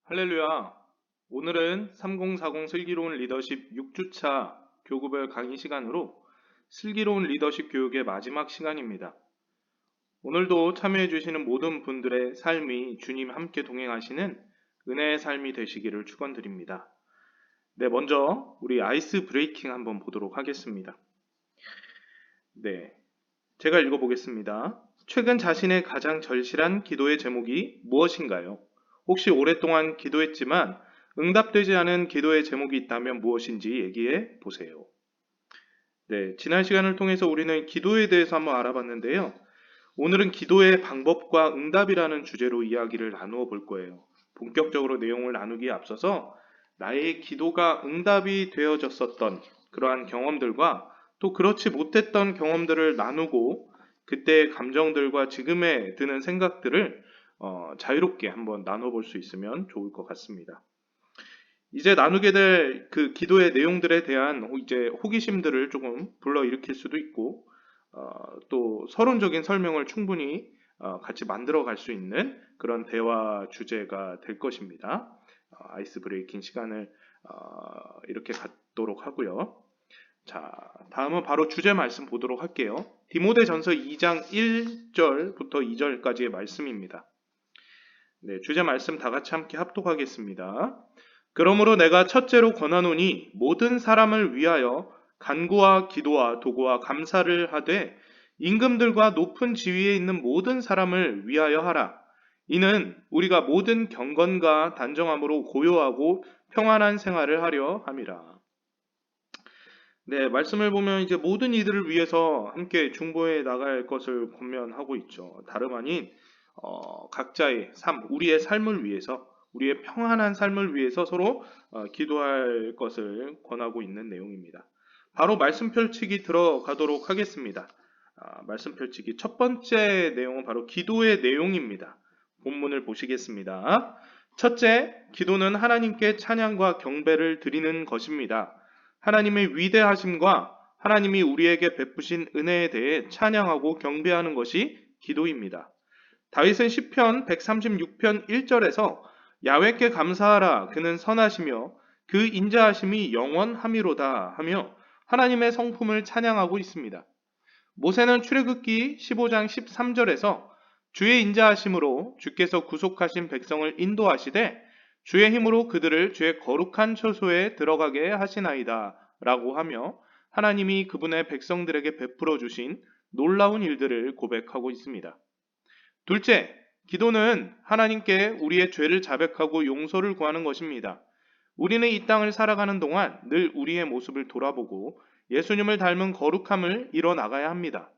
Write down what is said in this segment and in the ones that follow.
할렐루야. 오늘은 3040 슬기로운 리더십 6주차 교구별 강의 시간으로 슬기로운 리더십 교육의 마지막 시간입니다. 오늘도 참여해 주시는 모든 분들의 삶이 주님 함께 동행하시는 은혜의 삶이 되시기를 축원드립니다. 네, 먼저 우리 아이스 브레이킹 한번 보도록 하겠습니다. 네, 제가 읽어보겠습니다. 최근 자신의 가장 절실한 기도의 제목이 무엇인가요? 혹시 오랫동안 기도했지만 응답되지 않은 기도의 제목이 있다면 무엇인지 얘기해 보세요. 네, 지난 시간을 통해서 우리는 기도에 대해서 한번 알아봤는데요. 오늘은 기도의 방법과 응답이라는 주제로 이야기를 나누어 볼 거예요. 본격적으로 내용을 나누기에 앞서서 나의 기도가 응답이 되어졌었던 그러한 경험들과 또 그렇지 못했던 경험들을 나누고 그때의 감정들과 지금에 드는 생각들을 자유롭게 한번 나눠볼 수 있으면 좋을 것 같습니다. 이제 나누게 될 그 기도의 내용들에 대한 이제 호기심들을 조금 불러일으킬 수도 있고 또 서론적인 설명을 충분히 같이 만들어 갈 수 있는 그런 대화 주제가 될 것입니다. 아이스 브레이킹 시간을 이렇게 갖도록 하고요. 자, 다음은 바로 주제 말씀 보도록 할게요. 디모데전서 2장 1절부터 2절까지의 말씀입니다. 네, 주제 말씀 다 같이 함께 합독하겠습니다. 그러므로 내가 첫째로 권하노니 모든 사람을 위하여 간구와 기도와 도구와 감사를 하되 임금들과 높은 지위에 있는 모든 사람을 위하여 하라. 이는 우리가 모든 경건과 단정함으로 고요하고 평안한 생활을 하려 함이라. 네, 말씀을 보면 이제 모든 이들을 위해서 함께 중보해 나갈 것을 권면하고 있죠. 다름 아닌 각자의 삶, 우리의 삶을 위해서, 우리의 평안한 삶을 위해서 서로 기도할 것을 권하고 있는 내용입니다. 바로 말씀 펼치기 들어가도록 하겠습니다. 말씀 펼치기 첫 번째 내용은 바로 기도의 내용입니다. 본문을 보시겠습니다. 첫째, 기도는 하나님께 찬양과 경배를 드리는 것입니다. 하나님의 위대하심과 하나님이 우리에게 베푸신 은혜에 대해 찬양하고 경배하는 것이 기도입니다. 다윗은 시편 136편 1절에서 야훼께 감사하라 그는 선하시며 그 인자하심이 영원함이로다 하며 하나님의 성품을 찬양하고 있습니다. 모세는 출애굽기 15장 13절에서 주의 인자하심으로 주께서 구속하신 백성을 인도하시되 주의 힘으로 그들을 주의 거룩한 처소에 들어가게 하시나이다 라고 하며 하나님이 그분의 백성들에게 베풀어 주신 놀라운 일들을 고백하고 있습니다. 둘째, 기도는 하나님께 우리의 죄를 자백하고 용서를 구하는 것입니다. 우리는 이 땅을 살아가는 동안 늘 우리의 모습을 돌아보고 예수님을 닮은 거룩함을 이뤄나가야 합니다.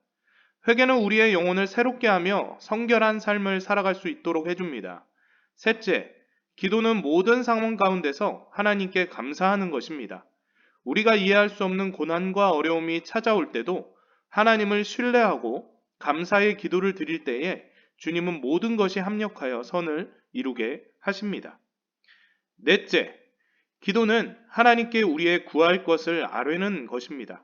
회개는 우리의 영혼을 새롭게 하며 성결한 삶을 살아갈 수 있도록 해줍니다. 셋째, 기도는 모든 상황 가운데서 하나님께 감사하는 것입니다. 우리가 이해할 수 없는 고난과 어려움이 찾아올 때도 하나님을 신뢰하고 감사의 기도를 드릴 때에 주님은 모든 것이 합력하여 선을 이루게 하십니다. 넷째, 기도는 하나님께 우리의 구할 것을 아뢰는 것입니다.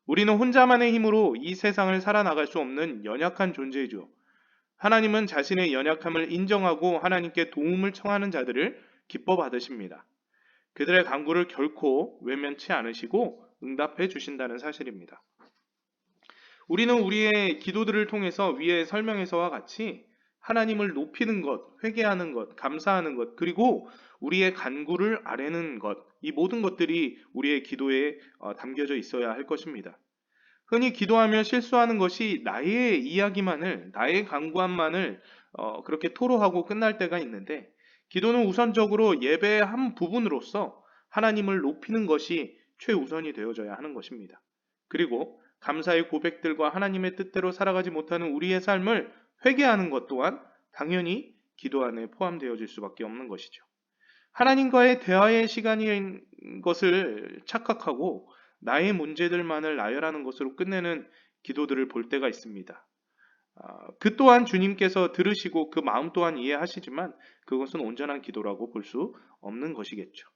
우리는 혼자만의 힘으로 이 세상을 살아나갈 수 없는 연약한 존재이죠. 하나님은 자신의 연약함을 인정하고 하나님께 도움을 청하는 자들을 기뻐 받으십니다. 그들의 간구를 결코 외면치 않으시고 응답해 주신다는 사실입니다. 우리는 우리의 기도들을 통해서 위에 설명에서와 같이 하나님을 높이는 것, 회개하는 것, 감사하는 것, 그리고 우리의 간구를 아뢰는 것, 이 모든 것들이 우리의 기도에 담겨져 있어야 할 것입니다. 흔히 기도하며 실수하는 것이 나의 이야기만을, 나의 간구함만을 그렇게 토로하고 끝날 때가 있는데, 기도는 우선적으로 예배의 한 부분으로서 하나님을 높이는 것이 최우선이 되어져야 하는 것입니다. 그리고 감사의 고백들과 하나님의 뜻대로 살아가지 못하는 우리의 삶을 회개하는 것 또한 당연히 기도 안에 포함되어질 수밖에 없는 것이죠. 하나님과의 대화의 시간인 것을 착각하고 나의 문제들만을 나열하는 것으로 끝내는 기도들을 볼 때가 있습니다. 그 또한 주님께서 들으시고 그 마음 또한 이해하시지만 그것은 온전한 기도라고 볼 수 없는 것이겠죠.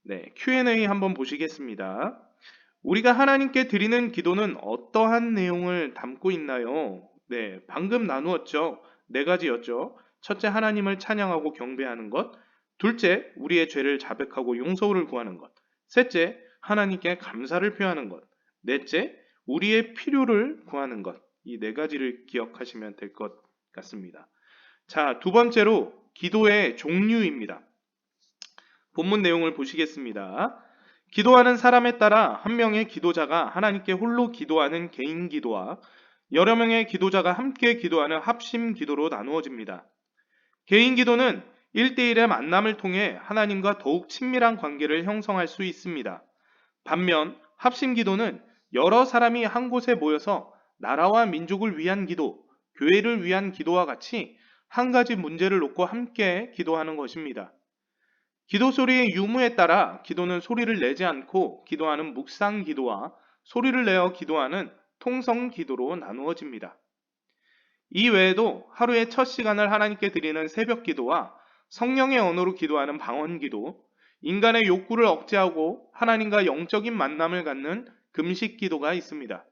네, Q&A 한번 보시겠습니다. 우리가 하나님께 드리는 기도는 어떠한 내용을 담고 있나요? 네, 방금 나누었죠. 네 가지였죠. 첫째, 하나님을 찬양하고 경배하는 것. 둘째, 우리의 죄를 자백하고 용서를 구하는 것. 셋째, 하나님께 감사를 표하는 것. 넷째, 우리의 필요를 구하는 것. 이 네 가지를 기억하시면 될 것 같습니다. 자, 두 번째로 기도의 종류입니다. 본문 내용을 보시겠습니다. 기도하는 사람에 따라 한 명의 기도자가 하나님께 홀로 기도하는 개인 기도와 여러 명의 기도자가 함께 기도하는 합심 기도로 나누어집니다. 개인 기도는 1대1의 만남을 통해 하나님과 더욱 친밀한 관계를 형성할 수 있습니다. 반면 합심 기도는 여러 사람이 한 곳에 모여서 나라와 민족을 위한 기도, 교회를 위한 기도와 같이 한 가지 문제를 놓고 함께 기도하는 것입니다. 기도 소리의 유무에 따라 기도는 소리를 내지 않고 기도하는 묵상 기도와 소리를 내어 기도하는 통성 기도로 나누어집니다. 이 외에도 하루의 첫 시간을 하나님께 드리는 새벽 기도와 성령의 언어로 기도하는 방언 기도, 인간의 욕구를 억제하고 하나님과 영적인 만남을 갖는 금식 기도가 있습니다.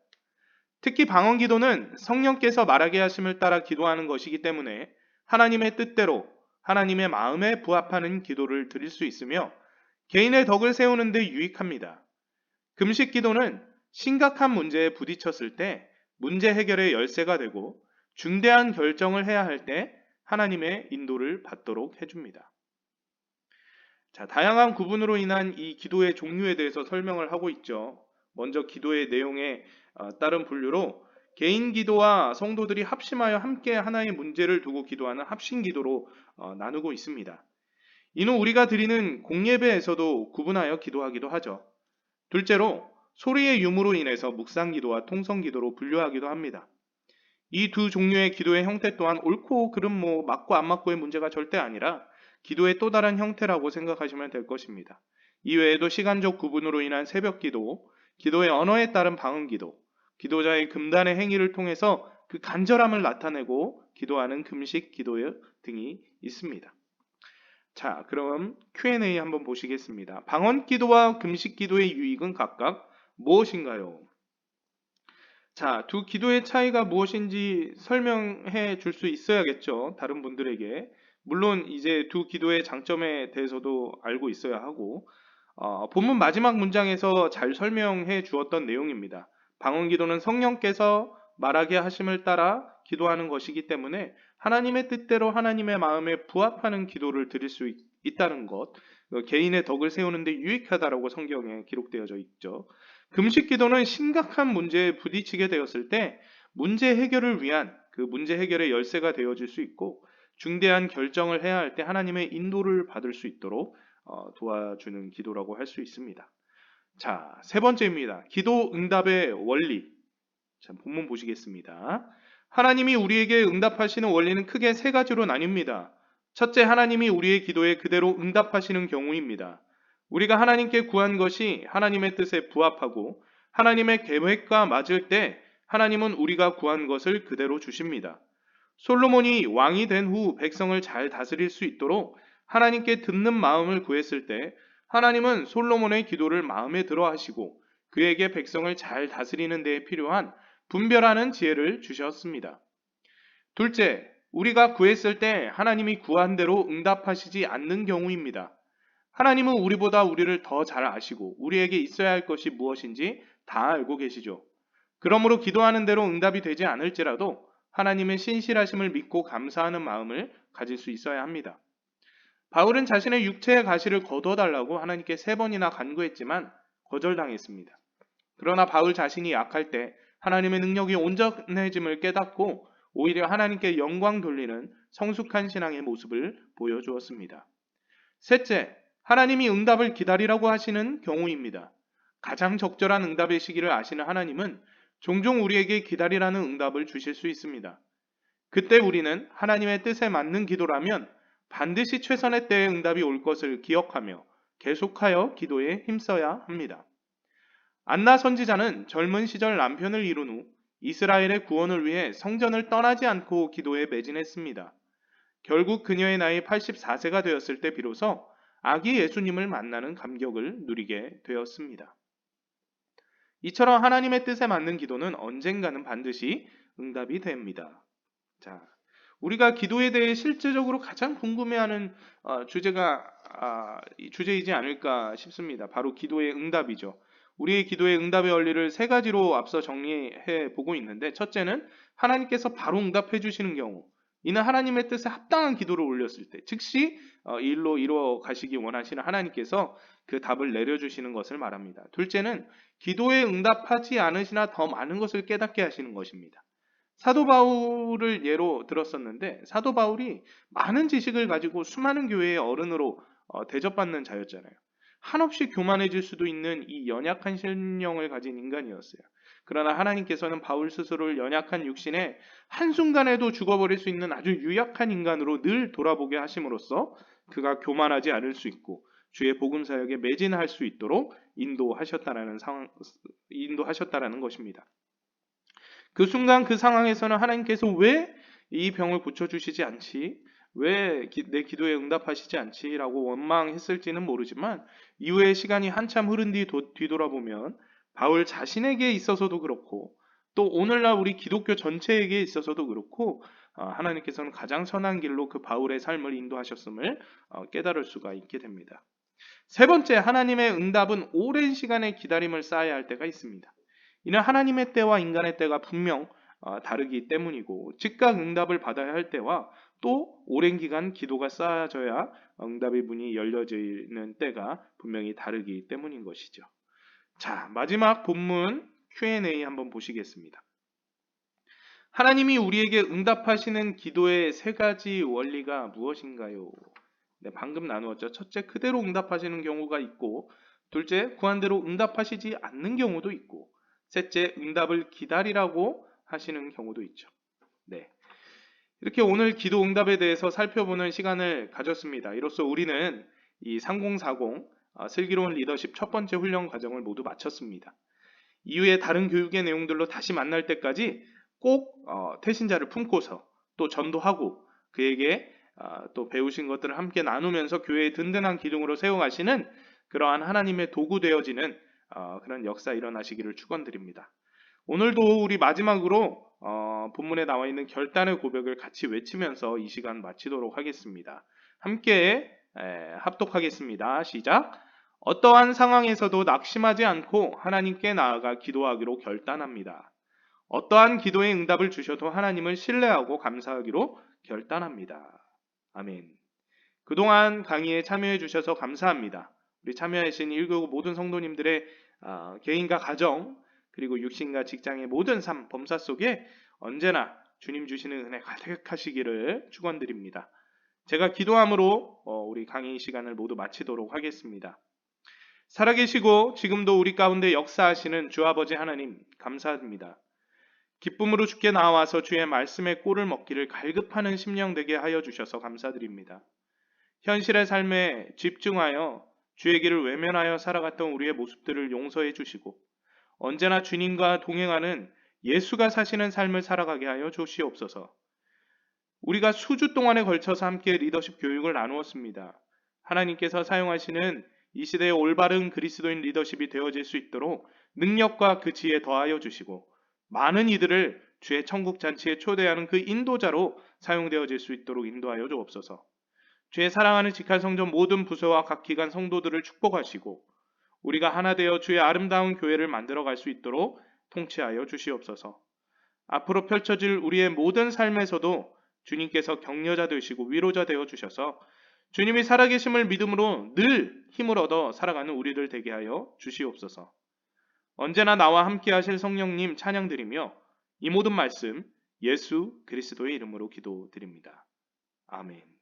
특히 방언 기도는 성령께서 말하게 하심을 따라 기도하는 것이기 때문에 하나님의 뜻대로 하나님의 마음에 부합하는 기도를 드릴 수 있으며 개인의 덕을 세우는 데 유익합니다. 금식 기도는 심각한 문제에 부딪혔을 때 문제 해결의 열쇠가 되고 중대한 결정을 해야 할 때 하나님의 인도를 받도록 해줍니다. 자, 다양한 구분으로 인한 이 기도의 종류에 대해서 설명을 하고 있죠. 먼저 기도의 내용에 따른 분류로 개인 기도와 성도들이 합심하여 함께 하나의 문제를 두고 기도하는 합심 기도로 나누고 있습니다. 이는 우리가 드리는 공예배에서도 구분하여 기도하기도 하죠. 둘째로 소리의 유무로 인해서 묵상 기도와 통성 기도로 분류하기도 합니다. 이 두 종류의 기도의 형태 또한 옳고 그름 맞고 안 맞고의 문제가 절대 아니라 기도의 또 다른 형태라고 생각하시면 될 것입니다. 이외에도 시간적 구분으로 인한 새벽 기도, 기도의 언어에 따른 방언 기도, 기도자의 금단의 행위를 통해서 그 간절함을 나타내고 기도하는 금식 기도 등이 있습니다. 자, 그럼 Q&A 한번 보시겠습니다. 방언 기도와 금식 기도의 유익은 각각 무엇인가요? 자, 두 기도의 차이가 무엇인지 설명해 줄 수 있어야겠죠. 다른 분들에게. 물론 이제 두 기도의 장점에 대해서도 알고 있어야 하고, 본문 마지막 문장에서 잘 설명해 주었던 내용입니다. 방언 기도는 성령께서 말하게 하심을 따라 기도하는 것이기 때문에 하나님의 뜻대로 하나님의 마음에 부합하는 기도를 드릴 수 있다는 것, 개인의 덕을 세우는 데 유익하다라고 성경에 기록되어져 있죠. 금식 기도는 심각한 문제에 부딪히게 되었을 때 문제 해결을 위한 그 문제 해결의 열쇠가 되어질 수 있고 중대한 결정을 해야 할 때 하나님의 인도를 받을 수 있도록 도와주는 기도라고 할 수 있습니다. 자, 세 번째입니다. 기도 응답의 원리. 자, 본문 보시겠습니다. 하나님이 우리에게 응답하시는 원리는 크게 세 가지로 나뉩니다. 첫째, 하나님이 우리의 기도에 그대로 응답하시는 경우입니다. 우리가 하나님께 구한 것이 하나님의 뜻에 부합하고 하나님의 계획과 맞을 때 하나님은 우리가 구한 것을 그대로 주십니다. 솔로몬이 왕이 된 후 백성을 잘 다스릴 수 있도록 하나님께 듣는 마음을 구했을 때 하나님은 솔로몬의 기도를 마음에 들어 하시고 그에게 백성을 잘 다스리는 데에 필요한 분별하는 지혜를 주셨습니다. 둘째, 우리가 구했을 때 하나님이 구한 대로 응답하시지 않는 경우입니다. 하나님은 우리보다 우리를 더 잘 아시고 우리에게 있어야 할 것이 무엇인지 다 알고 계시죠. 그러므로 기도하는 대로 응답이 되지 않을지라도 하나님의 신실하심을 믿고 감사하는 마음을 가질 수 있어야 합니다. 바울은 자신의 육체의 가시를 거둬달라고 하나님께 3번이나 간구했지만 거절당했습니다. 그러나 바울 자신이 약할 때 하나님의 능력이 온전해짐을 깨닫고 오히려 하나님께 영광 돌리는 성숙한 신앙의 모습을 보여주었습니다. 셋째, 하나님이 응답을 기다리라고 하시는 경우입니다. 가장 적절한 응답의 시기를 아시는 하나님은 종종 우리에게 기다리라는 응답을 주실 수 있습니다. 그때 우리는 하나님의 뜻에 맞는 기도라면 반드시 최선의 때에 응답이 올 것을 기억하며 계속하여 기도에 힘써야 합니다. 안나 선지자는 젊은 시절 남편을 이룬 후 이스라엘의 구원을 위해 성전을 떠나지 않고 기도에 매진했습니다. 결국 그녀의 나이 84세가 되었을 때 비로소 아기 예수님을 만나는 감격을 누리게 되었습니다. 이처럼 하나님의 뜻에 맞는 기도는 언젠가는 반드시 응답이 됩니다. 자, 우리가 기도에 대해 실제적으로 가장 궁금해하는 주제가 이 주제이지 않을까 싶습니다. 바로 기도의 응답이죠. 우리의 기도의 응답의 원리를 세 가지로 앞서 정리해 보고 있는데, 첫째는 하나님께서 바로 응답해 주시는 경우, 이는 하나님의 뜻에 합당한 기도를 올렸을 때 즉시 이 일로 이루어 가시기 원하시는 하나님께서 그 답을 내려주시는 것을 말합니다. 둘째는 기도에 응답하지 않으시나 더 많은 것을 깨닫게 하시는 것입니다. 사도 바울을 예로 들었었는데, 사도 바울이 많은 지식을 가지고 수많은 교회의 어른으로 대접받는 자였잖아요. 한없이 교만해질 수도 있는 이 연약한 심령을 가진 인간이었어요. 그러나 하나님께서는 바울 스스로를 연약한 육신에 한순간에도 죽어버릴 수 있는 아주 유약한 인간으로 늘 돌아보게 하심으로써 그가 교만하지 않을 수 있고 주의 복음 사역에 매진할 수 있도록 인도하셨다라는 것입니다. 그 순간 그 상황에서는 하나님께서 왜 이 병을 고쳐주시지 않지? 왜 내 기도에 응답하시지 않지라고 원망했을지는 모르지만, 이후에 시간이 한참 흐른 뒤 뒤돌아보면 바울 자신에게 있어서도 그렇고 또 오늘날 우리 기독교 전체에게 있어서도 그렇고 하나님께서는 가장 선한 길로 그 바울의 삶을 인도하셨음을 깨달을 수가 있게 됩니다. 세 번째, 하나님의 응답은 오랜 시간의 기다림을 쌓아야 할 때가 있습니다. 이는 하나님의 때와 인간의 때가 분명 다르기 때문이고, 즉각 응답을 받아야 할 때와 또 오랜 기간 기도가 쌓아져야 응답의 문이 열려지는 때가 분명히 다르기 때문인 것이죠. 자, 마지막 본문 Q&A 한번 보시겠습니다. 하나님이 우리에게 응답하시는 기도의 세 가지 원리가 무엇인가요? 네, 방금 나누었죠. 첫째, 그대로 응답하시는 경우가 있고, 둘째, 구한대로 응답하시지 않는 경우도 있고, 셋째, 응답을 기다리라고 하시는 경우도 있죠. 네, 이렇게 오늘 기도 응답에 대해서 살펴보는 시간을 가졌습니다. 이로써 우리는 이 3040 슬기로운 리더십 첫 번째 훈련 과정을 모두 마쳤습니다. 이후에 다른 교육의 내용들로 다시 만날 때까지 꼭 태신자를 품고서 또 전도하고 그에게 또 배우신 것들을 함께 나누면서 교회의 든든한 기둥으로 세워가시는 그러한 하나님의 도구 되어지는 그런 역사 일어나시기를 축원드립니다. 오늘도 우리 마지막으로 본문에 나와 있는 결단의 고백을 같이 외치면서 이 시간 마치도록 하겠습니다. 함께 합독하겠습니다. 시작. 어떠한 상황에서도 낙심하지 않고 하나님께 나아가 기도하기로 결단합니다. 어떠한 기도의 응답을 주셔도 하나님을 신뢰하고 감사하기로 결단합니다. 아멘. 그동안 강의에 참여해 주셔서 감사합니다. 우리 참여하신 1교구 모든 성도님들의 개인과 가정 그리고 육신과 직장의 모든 삶 범사 속에 언제나 주님 주시는 은혜 가득하시기를 축원드립니다. 제가 기도함으로 우리 강의 시간을 모두 마치도록 하겠습니다. 살아계시고 지금도 우리 가운데 역사하시는 주 아버지 하나님 감사합니다. 기쁨으로 주께 나와서 주의 말씀의 꼴을 먹기를 갈급하는 심령 되게 하여 주셔서 감사드립니다. 현실의 삶에 집중하여 주의 길을 외면하여 살아갔던 우리의 모습들을 용서해 주시고 언제나 주님과 동행하는 예수가 사시는 삶을 살아가게 하여 주시옵소서. 우리가 수주 동안에 걸쳐서 함께 리더십 교육을 나누었습니다. 하나님께서 사용하시는 이 시대의 올바른 그리스도인 리더십이 되어질 수 있도록 능력과 그 지혜 더하여 주시고 많은 이들을 주의 천국 잔치에 초대하는 그 인도자로 사용되어질 수 있도록 인도하여 주옵소서. 주의 사랑하는 직할성전 모든 부서와 각 기관 성도들을 축복하시고 우리가 하나 되어 주의 아름다운 교회를 만들어갈 수 있도록 통치하여 주시옵소서. 앞으로 펼쳐질 우리의 모든 삶에서도 주님께서 격려자 되시고 위로자 되어 주셔서 주님이 살아계심을 믿음으로 늘 힘을 얻어 살아가는 우리들 되게 하여 주시옵소서. 언제나 나와 함께 하실 성령님 찬양드리며 이 모든 말씀 예수 그리스도의 이름으로 기도드립니다. 아멘.